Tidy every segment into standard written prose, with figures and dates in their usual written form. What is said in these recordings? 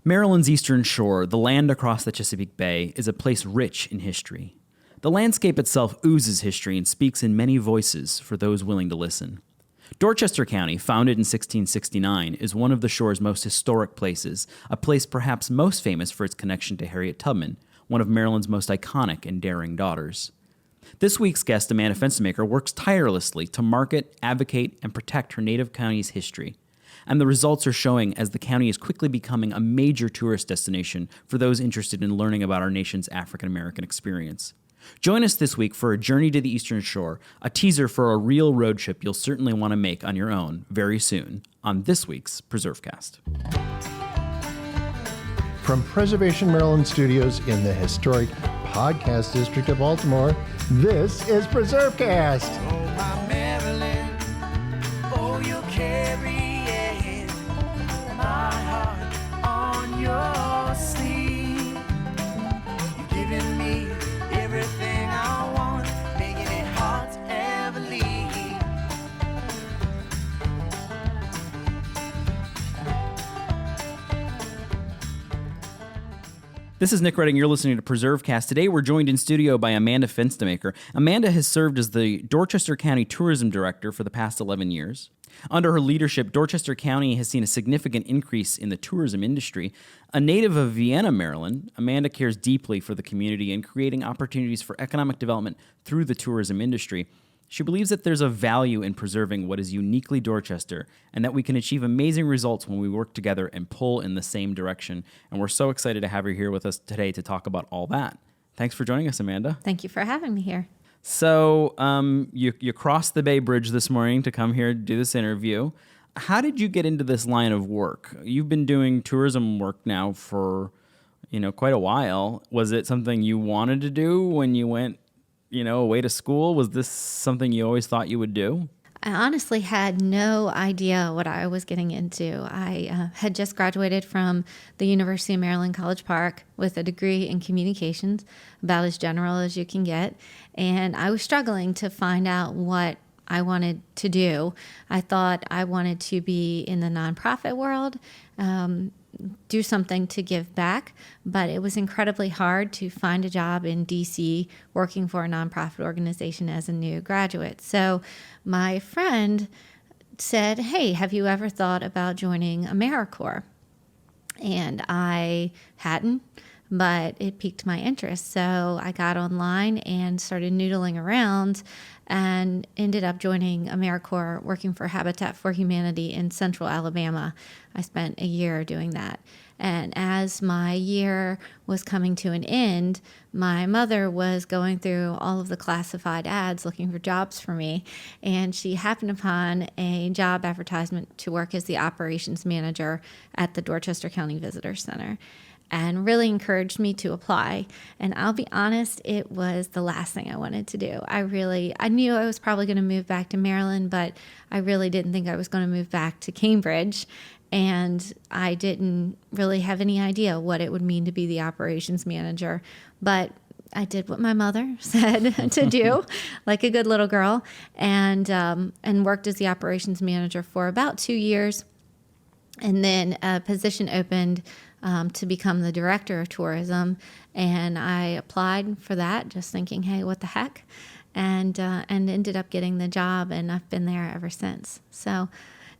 Maryland's Eastern Shore, the land across the Chesapeake Bay, is a place rich in history. The landscape itself oozes history and speaks in many voices for those willing to listen. Dorchester County, founded in 1669, is one of the shore's most historic places, a place perhaps most famous for its connection to Harriet Tubman, one of Maryland's most iconic and daring daughters. This week's guest, Amanda Fenstermaker, works tirelessly to market, advocate, and protect her native county's history. And the results are showing as the county is quickly becoming a major tourist destination for those interested in learning about our nation's African-American experience. Join us this week for a journey to the Eastern Shore, a teaser for a real road trip you'll certainly want to make on your own very soon on this week's PreserveCast. From Preservation Maryland Studios in the historic Podcast District of Baltimore, this is PreserveCast. Oh, my Maryland, oh, you're carrying my heart on your sleeve. You're giving me everything I want, making it hard to ever leave. This is Nick Redding. You're listening to PreserveCast. Today, we're joined in studio by Amanda Fenstermaker. Amanda has served as the Dorchester County Tourism Director for the past 11 years. Under her leadership, Dorchester County has seen a significant increase in the tourism industry. A native of Vienna, Maryland, Amanda cares deeply for the community and creating opportunities for economic development through the tourism industry. She believes that there's a value in preserving what is uniquely Dorchester and that we can achieve amazing results when we work together and pull in the same direction. And we're so excited to have her here with us today to talk about all that. Thanks for joining us, Amanda. Thank you for having me here. So you crossed the Bay Bridge this morning to come here to do this interview. How did you get into this line of work? You've been doing tourism work now for, quite a while. Was it something you wanted to do when you went, away to school? Was this something you always thought you would do? I honestly had no idea what I was getting into. I had just graduated from the University of Maryland College Park with a degree in communications, about as general as you can get. And I was struggling to find out what I wanted to do. I thought I wanted to be in the nonprofit world, do something to give back, but it was incredibly hard to find a job in DC working for a nonprofit organization as a new graduate. So my friend said, "Hey, have you ever thought about joining AmeriCorps?" And I hadn't, but it piqued my interest. So I got online and started noodling around and ended up joining AmeriCorps, working for Habitat for Humanity in Central Alabama. I spent a year doing that. And as my year was coming to an end, my mother was going through all of the classified ads looking for jobs for me, and she happened upon a job advertisement to work as the operations manager at the Dorchester County Visitor Center, and really encouraged me to apply. And I'll be honest, it was the last thing I wanted to do. I knew I was probably going to move back to Maryland, but I really didn't think I was going to move back to Cambridge. And I didn't really have any idea what it would mean to be the operations manager. But I did what my mother said to do, like a good little girl, and worked as the operations manager for about 2 years. And then a position opened to become the director of tourism, and I applied for that, just thinking, hey, what the heck, and ended up getting the job, and I've been there ever since. So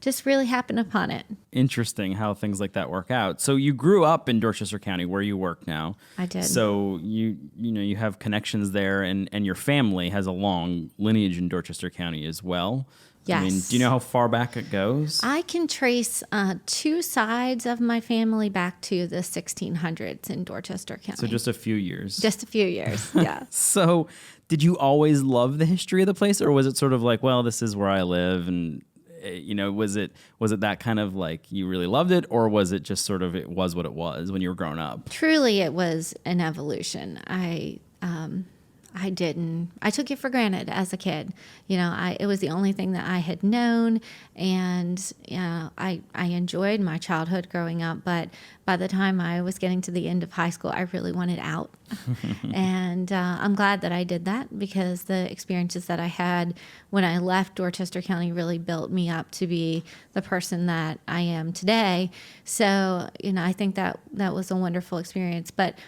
just really happened upon it. Interesting how things like that work out. So you grew up in Dorchester County where you work now. I did. So you have connections there, and your family has a long lineage in Dorchester County as well. Yes. I mean, do you know how far back it goes? I can trace two sides of my family back to the 1600s in Dorchester County. So just a few years. Just a few years, yeah. So did you always love the history of the place, or was it sort of like, well, this is where I live, and was it that kind of like you really loved it, or was it just sort of it was what it was when you were growing up? Truly, it was an evolution. I I didn't. I took it for granted as a kid. It was the only thing that I had known, and I enjoyed my childhood growing up. But by the time I was getting to the end of high school, I really wanted out, and I'm glad that I did that, because the experiences that I had when I left Dorchester County really built me up to be the person that I am today. So I think that was a wonderful experience, but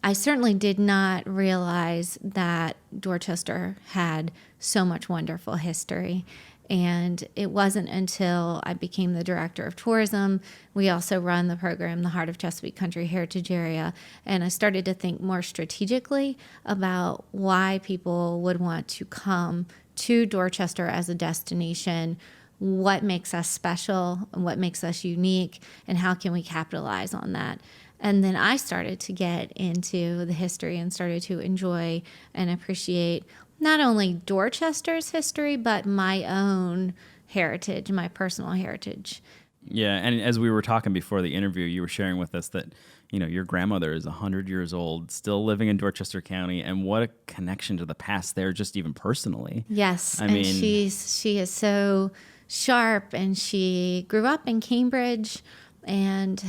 I certainly did not realize that Dorchester had so much wonderful history. And it wasn't until I became the director of tourism. We also run the program, the Heart of Chesapeake Country Heritage Area. And I started to think more strategically about why people would want to come to Dorchester as a destination, what makes us special, and what makes us unique, and how can we capitalize on that. And then I started to get into the history and started to enjoy and appreciate not only Dorchester's history, but my own heritage, my personal heritage. Yeah, and as we were talking before the interview, you were sharing with us that, your grandmother is 100 years old, still living in Dorchester County, and what a connection to the past there, just even personally. Yes, I mean, she is so sharp, and she grew up in Cambridge, and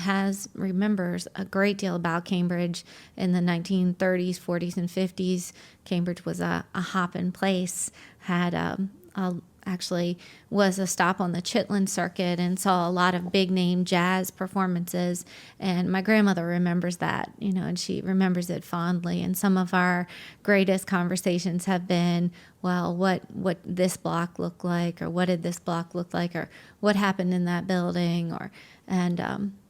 remembers a great deal about Cambridge in the 1930s, 40s, and 50s. Cambridge was a hopping place, actually was a stop on the Chitlin circuit, and saw a lot of big name jazz performances. And my grandmother remembers that, and she remembers it fondly. And some of our greatest conversations have been, well, what this block looked like, or what did this block look like, or what happened in that building,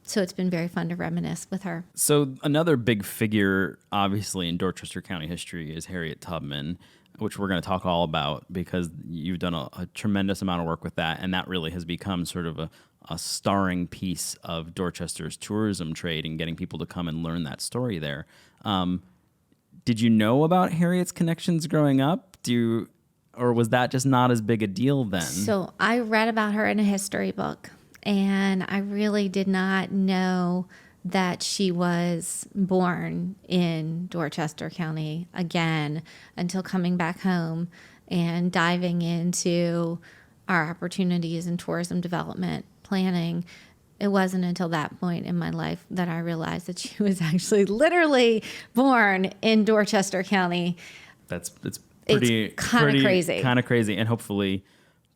so it's been very fun to reminisce with her. So another big figure, obviously, in Dorchester County history is Harriet Tubman, which we're going to talk all about, because you've done a tremendous amount of work with that, and that really has become sort of a starring piece of Dorchester's tourism trade and getting people to come and learn that story there. Did you know about Harriet's connections growing up? Or was that just not as big a deal then? So I read about her in a history book, and I really did not know that she was born in Dorchester County again until coming back home and diving into our opportunities in tourism development planning. It wasn't until that point in my life that I realized that she was actually literally born in Dorchester County. It's pretty crazy. Kind of crazy, and hopefully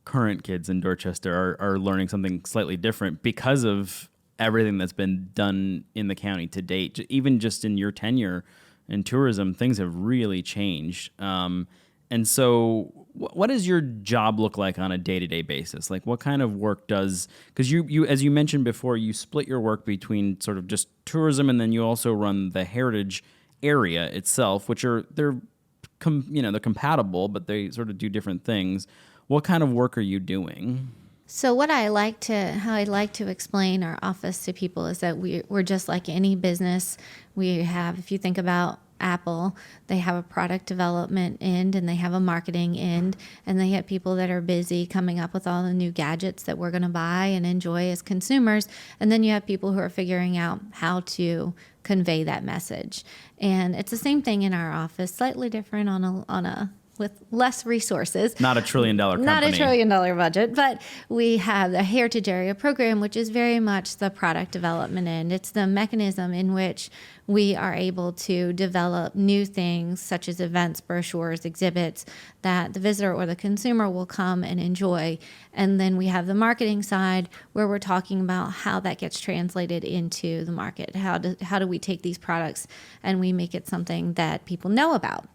current kids in Dorchester are learning something slightly different because of everything that's been done in the county to date. Even just in your tenure in tourism, things have really changed. And so what does your job look like on a day-to-day basis? Like, what kind of work because you, as you mentioned before, you split your work between sort of just tourism, and then you also run the heritage area itself, which they're compatible, but they sort of do different things. What kind of work are you doing? So how I like to explain our office to people is that we're just like any business. We have, if you think about Apple, they have a product development end and they have a marketing end, and they have people that are busy coming up with all the new gadgets that we're going to buy and enjoy as consumers. And then you have people who are figuring out how to convey that message. And it's the same thing in our office, slightly different with less resources. Not a $1 trillion company. Not a $1 trillion budget, but we have the Heritage Area program, which is very much the product development end. It's the mechanism in which we are able to develop new things, such as events, brochures, exhibits, that the visitor or the consumer will come and enjoy. And then we have the marketing side, where we're talking about how that gets translated into the market. How do we take these products and we make it something that people know about?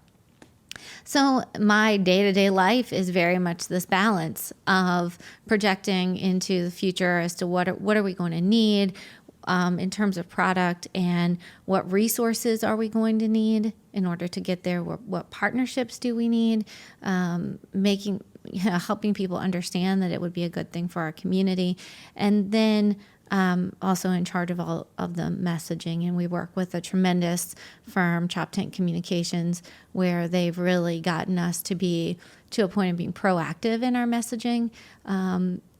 So my day-to-day life is very much this balance of projecting into the future as to what are we going to need in terms of product, and what resources are we going to need in order to get there. What partnerships do we need? Helping people understand that it would be a good thing for our community, and then also in charge of all of the messaging. And we work with a tremendous firm, Chop Tank Communications, where they've really gotten us to a point of being proactive in our messaging,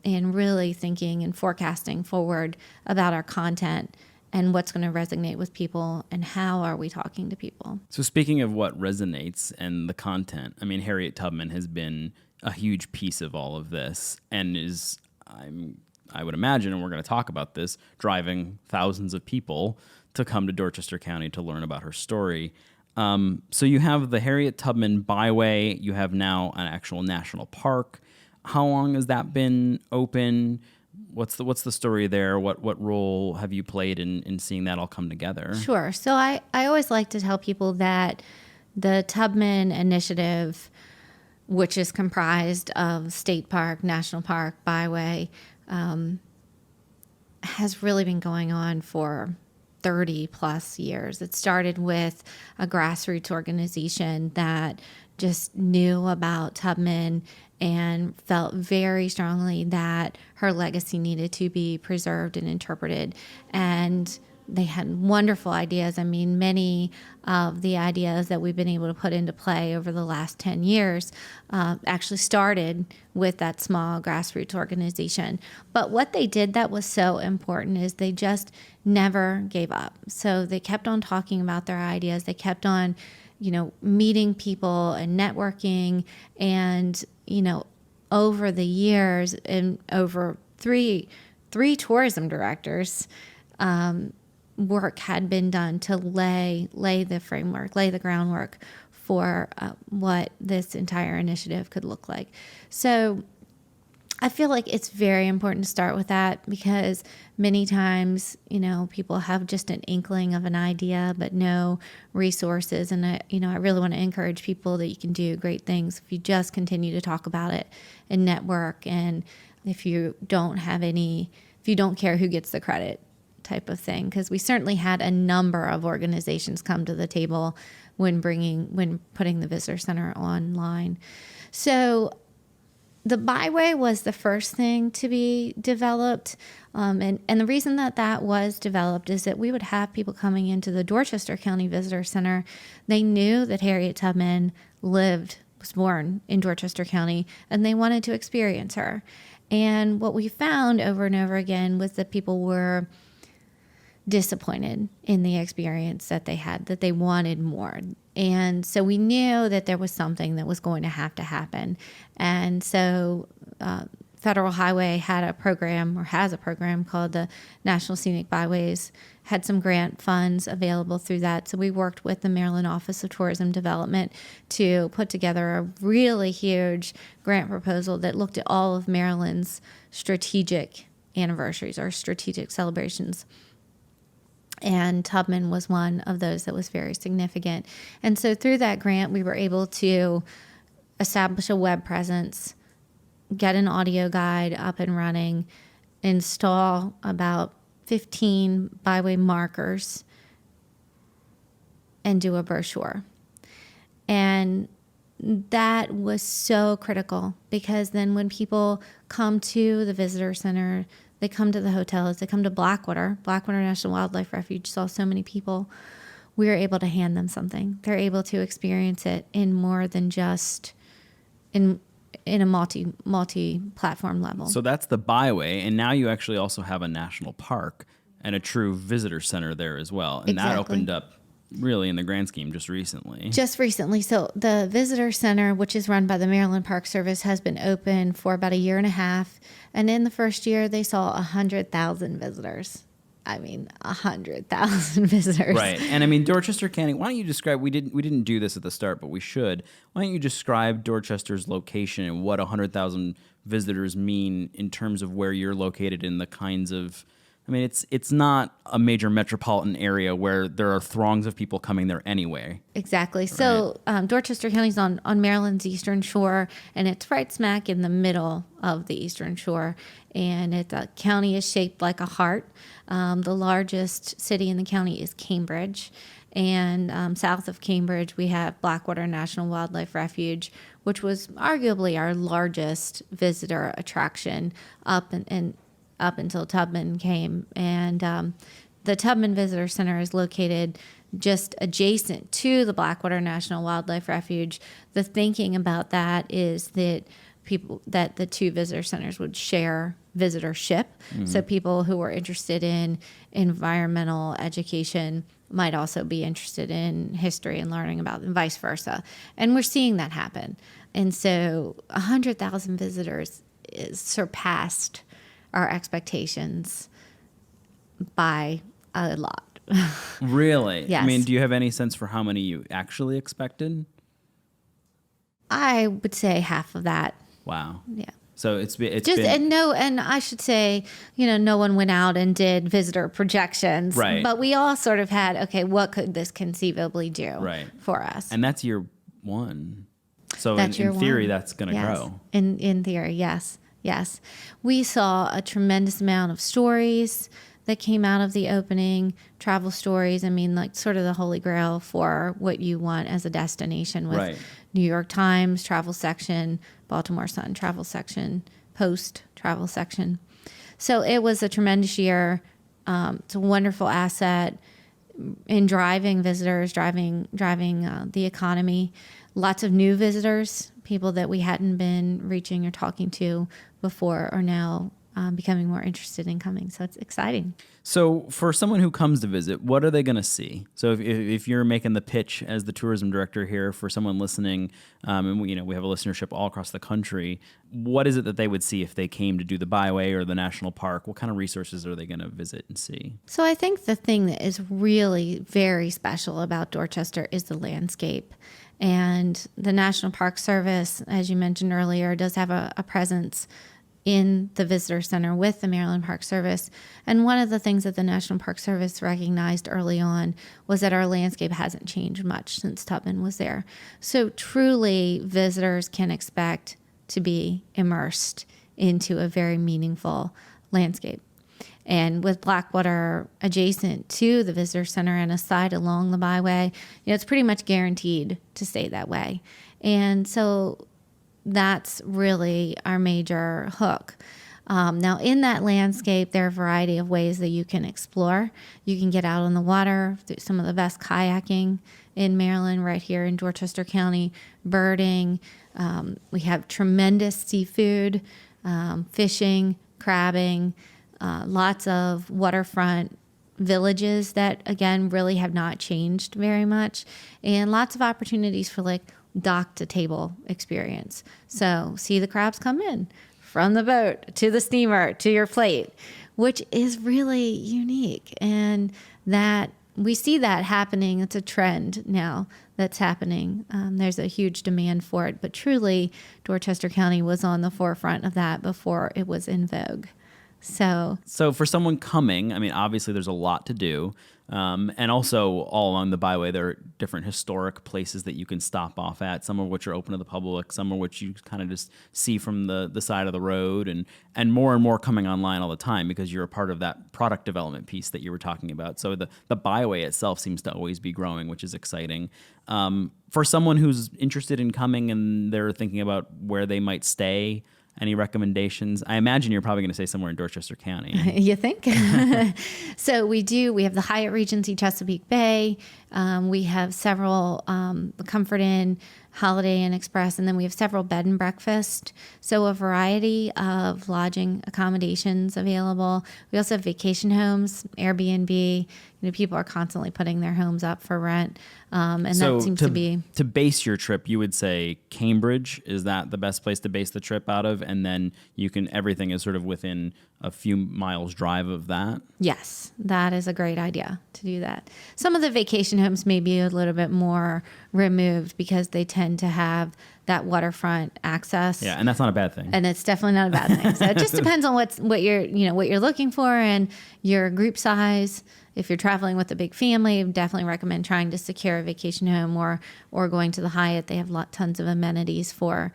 and really thinking and forecasting forward about our content, and what's going to resonate with people, and how are we talking to people. So speaking of what resonates and the content, I mean, Harriet Tubman has been a huge piece of all of this and is, I would imagine, and we're going to talk about this, driving thousands of people to come to Dorchester County to learn about her story. So you have the Harriet Tubman Byway. You have now an actual national park. How long has that been open? What's the story there? What role have you played in seeing that all come together? Sure. So I always like to tell people that the Tubman Initiative, which is comprised of State Park, National Park, Byway, has really been going on for 30 plus years. It started with a grassroots organization that just knew about Tubman and felt very strongly that her legacy needed to be preserved and interpreted. And they had wonderful ideas. I mean, many of the ideas that we've been able to put into play over the last 10 years actually started with that small grassroots organization. But what they did that was so important is they just never gave up. So they kept on talking about their ideas. They kept on, meeting people and networking. And, over the years and over three tourism directors, work had been done to lay the framework, lay the groundwork for what this entire initiative could look like. So I feel like it's very important to start with that, because many times, people have just an inkling of an idea, but no resources. And I really want to encourage people that you can do great things if you just continue to talk about it and network. And if you don't care who gets the credit, type of thing, because we certainly had a number of organizations come to the table when putting the visitor center online. So the Byway was the first thing to be developed, and the reason that was developed is that we would have people coming into the Dorchester County Visitor Center. They knew that Harriet Tubman was born in Dorchester County, and they wanted to experience her. And what we found over and over again was that people were disappointed in the experience that they had, that they wanted more. And so we knew that there was something that was going to have to happen. And so Federal Highway has a program called the National Scenic Byways, had some grant funds available through that. So we worked with the Maryland Office of Tourism Development to put together a really huge grant proposal that looked at all of Maryland's strategic anniversaries or strategic celebrations. And Tubman was one of those that was very significant. And so through that grant, we were able to establish a web presence, get an audio guide up and running, install about 15 byway markers, and do a brochure. And that was so critical, because then when people come to the visitor center, they come to the hotels, they come to Blackwater National Wildlife Refuge, saw so many people, we were able to hand them something. They're able to experience it in more than just in a multi-platform level. So that's the Byway, and now you actually also have a national park and a true visitor center there as well. And Exactly. That opened up really in the grand scheme just recently. So the visitor center, which is run by the Maryland Park Service, has been open for about a year and a half. And in the first year, they saw 100,000 visitors. 100,000 visitors. Right. And I mean, Dorchester County, why don't you describe, we didn't do this at the start, but we should. Why don't you describe Dorchester's location and what 100,000 visitors mean in terms of where you're located and the kinds of, I mean, it's not a major metropolitan area where there are throngs of people coming there anyway. Exactly. So Dorchester County is on Maryland's eastern shore, and it's right smack in the middle of the eastern shore. And the county is shaped like a heart. The largest city in the county is Cambridge. And south of Cambridge, we have Blackwater National Wildlife Refuge, which was arguably our largest visitor attraction up until Tubman came. And the Tubman Visitor Center is located just adjacent to the Blackwater National Wildlife Refuge. The thinking about that is that the two visitor centers would share visitorship. So people who were interested in environmental education might also be interested in history and learning about, and vice versa. And we're seeing that happen. And so 100,000 visitors is surpassed our expectations by a lot. Really? Yes. I mean, do you have any sense for how many you actually expected? I would say half of that. Wow. Yeah. So it's been And I should say, no one went out and did visitor projections. Right. But we all sort of had, okay, what could this conceivably do Right. for us? And that's year one. So That's in year theory, one. that's going to Yes. grow. In theory, yes. Yes. We saw a tremendous amount of stories that came out of the opening, travel stories. I mean, like sort of the holy grail for what you want as a destination with Right. New York Times travel section, Baltimore Sun travel section, Post travel section. So it was a tremendous year. It's a wonderful asset in driving visitors, driving the economy. Lots of new visitors, people that we hadn't been reaching or talking to before are now becoming more interested in coming. So it's exciting. So for someone who comes to visit, what are they going to see? So if you're making the pitch as the tourism director here for someone listening, and we have a listenership all across the country, what is it that they would see if they came to do the byway or the national park? What kind of resources are they going to visit and see? So I think the thing that is really very special about Dorchester is the landscape. And the National Park Service, as you mentioned earlier, does have a presence in the visitor center with the Maryland Park Service. And one of the things that the National Park Service recognized early on was that our landscape hasn't changed much since Tubman was there. So truly, visitors can expect to be immersed into a very meaningful landscape. And with Blackwater adjacent to the visitor center and a side along the byway, it's pretty much guaranteed to stay that way. And so that's really our major hook. Now, in that landscape, there are a variety of ways that you can explore. You can get out on the water, do some of the best kayaking in Maryland, right here in Dorchester County, birding. We have tremendous seafood, fishing, crabbing, lots of waterfront villages that, again, really have not changed very much, and lots of opportunities for like dock to table experience. So see the crabs come in from the boat to the steamer to your plate, which is really unique. And that we see that happening. It's a trend now that's happening. There's a huge demand for it, but truly Dorchester County was on the forefront of that before it was in vogue. So for someone coming, I mean, obviously there's a lot to do. And also all along the byway, there are different historic places that you can stop off at, some of which are open to the public, some of which you kind of just see from the side of the road, and more coming online all the time because you're a part of that product development piece that you were talking about. So the byway itself seems to always be growing, which is exciting. For someone who's interested in coming and they're thinking about where they might stay, any recommendations? I imagine you're probably going to say somewhere in Dorchester County. You think? So we have the Hyatt Regency Chesapeake Bay. We have several Comfort Inn, Holiday Inn Express, and then we have several bed and breakfast. So a variety of lodging accommodations available. We also have vacation homes, Airbnb. People are constantly putting their homes up for rent. And So that seems to be... To base your trip, you would say Cambridge, is that the best place to base the trip out of? And then everything is sort of within a few miles drive of that? Yes, that is a great idea to do that. Some of the vacation homes may be a little bit more removed because they tend to have that waterfront access. Yeah, and that's not a bad thing. And it's definitely not a bad thing. So it just depends on what you're looking for and your group size. If you're traveling with a big family, I definitely recommend trying to secure a vacation home or going to the Hyatt. They have tons of amenities for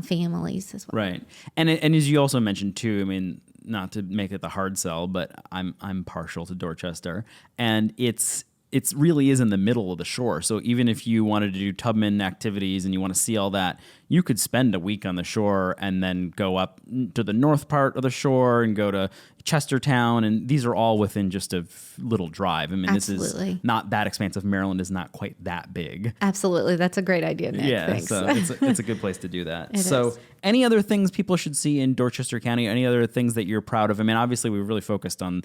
families as well. Right. And as you also mentioned too, I mean, not to make it the hard sell, but I'm partial to Dorchester, and it's it really is in the middle of the shore. So even if you wanted to do Tubman activities and you want to see all that, you could spend a week on the shore and then go up to the north part of the shore and go to Chestertown. And these are all within just a little drive. I mean, Absolutely. This is not that expansive. Maryland is not quite that big. Absolutely. That's a great idea, Nick. Yeah, Thanks. so it's a good place to do that. It So is. any other things people should see in Dorchester County? Any other things that you're proud of? I mean, obviously we really focused on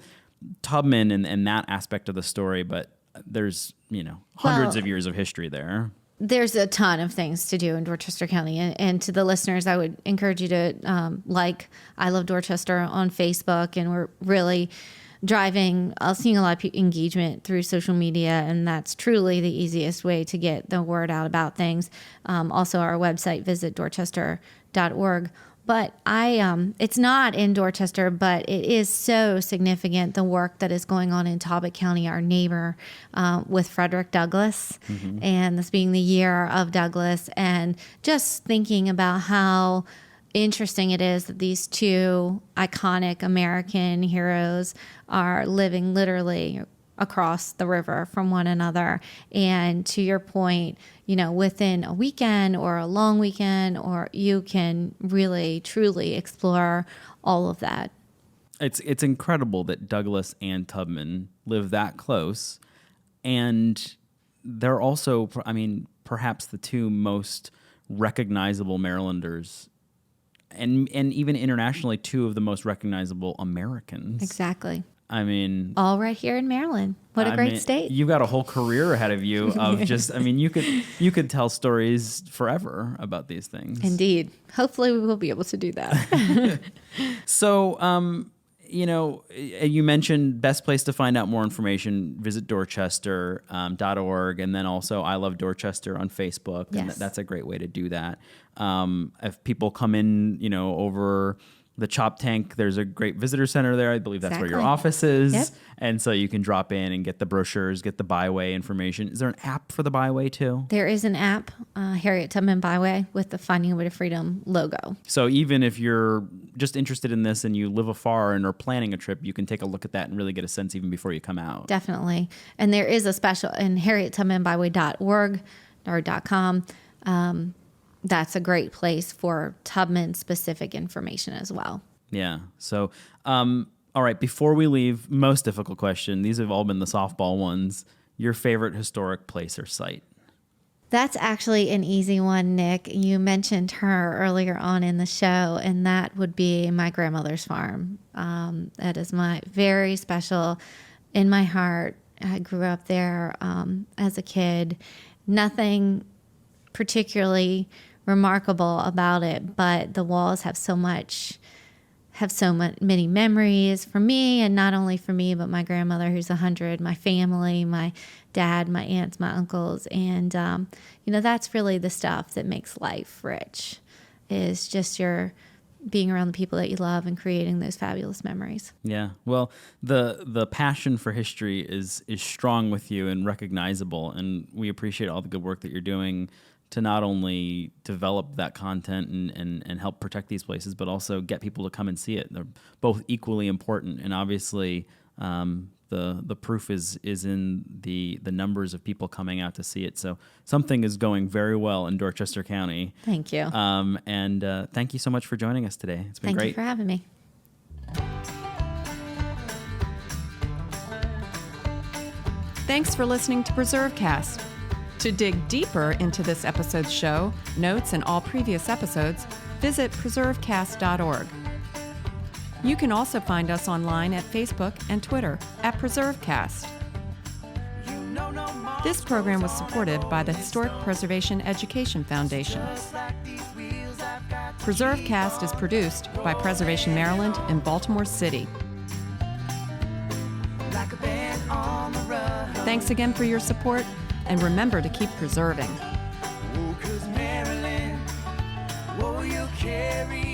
Tubman and that aspect of the story, but there's, hundreds of years of history there. There's a ton of things to do in Dorchester County. And to the listeners, I would encourage you to I Love Dorchester on Facebook. And we're really seeing a lot of engagement through social media. And that's truly the easiest way to get the word out about things. Also, our website, visit dorchester.org. But it's not in Dorchester, but it is so significant, the work that is going on in Talbot County, our neighbor, with Frederick Douglass, and this being the year of Douglass, and just thinking about how interesting it is that these two iconic American heroes are living literally across the river from one another. And to your point, within a weekend or a long weekend, or you can really, truly explore all of that. It's incredible that Douglass and Tubman live that close. And they're also, perhaps the two most recognizable Marylanders, and even internationally, two of the most recognizable Americans. Exactly. All right here in Maryland. What a great state. You've got a whole career ahead of you of just, you could tell stories forever about these things. Indeed. Hopefully we will be able to do that. So, you mentioned best place to find out more information, visit dorchester.org, and then also I Love Dorchester on Facebook. Yes. And that's a great way to do that. If people come in, over the Chop Tank, there's a great visitor center there. I believe that's where your Exactly. office is. Yep. And so you can drop in and get the brochures, get the byway information. Is there an app for the byway too? There is an app, Harriet Tubman Byway, with the Finding a Way to Freedom logo. So even if you're just interested in this and you live afar and are planning a trip, you can take a look at that and really get a sense even before you come out. Definitely. And there is a special in harriettubmanbyway.org or .com. That's a great place for Tubman specific information as well. Yeah. So, all right, before we leave, most difficult question. These have all been the softball ones. Your favorite historic place or site? That's actually an easy one, Nick. You mentioned her earlier on in the show, and that would be my grandmother's farm. That is my very special in my heart. I grew up there as a kid. Nothing particularly remarkable about it, but the walls have many memories for me, and not only for me, but my grandmother who's 100, my family, my dad, my aunts, my uncles, and that's really the stuff that makes life rich, is just your being around the people that you love and creating those fabulous memories. Yeah. Well, the passion for history is strong with you and recognizable, and we appreciate all the good work that you're doing to not only develop that content and help protect these places, but also get people to come and see it. They're both equally important, and obviously the proof is in the numbers of people coming out to see it. So something is going very well in Dorchester County. Thank you. And thank you so much for joining us today. It's been great. Thank you for having me. Thanks for listening to PreserveCast. To dig deeper into this episode's show, notes, and all previous episodes, visit PreserveCast.org. You can also find us online at Facebook and Twitter at PreserveCast. This program was supported by the Historic Preservation Education Foundation. PreserveCast is produced by Preservation Maryland in Baltimore City. Thanks again for your support, and remember to keep preserving. Oh, 'cause Maryland, oh, you carry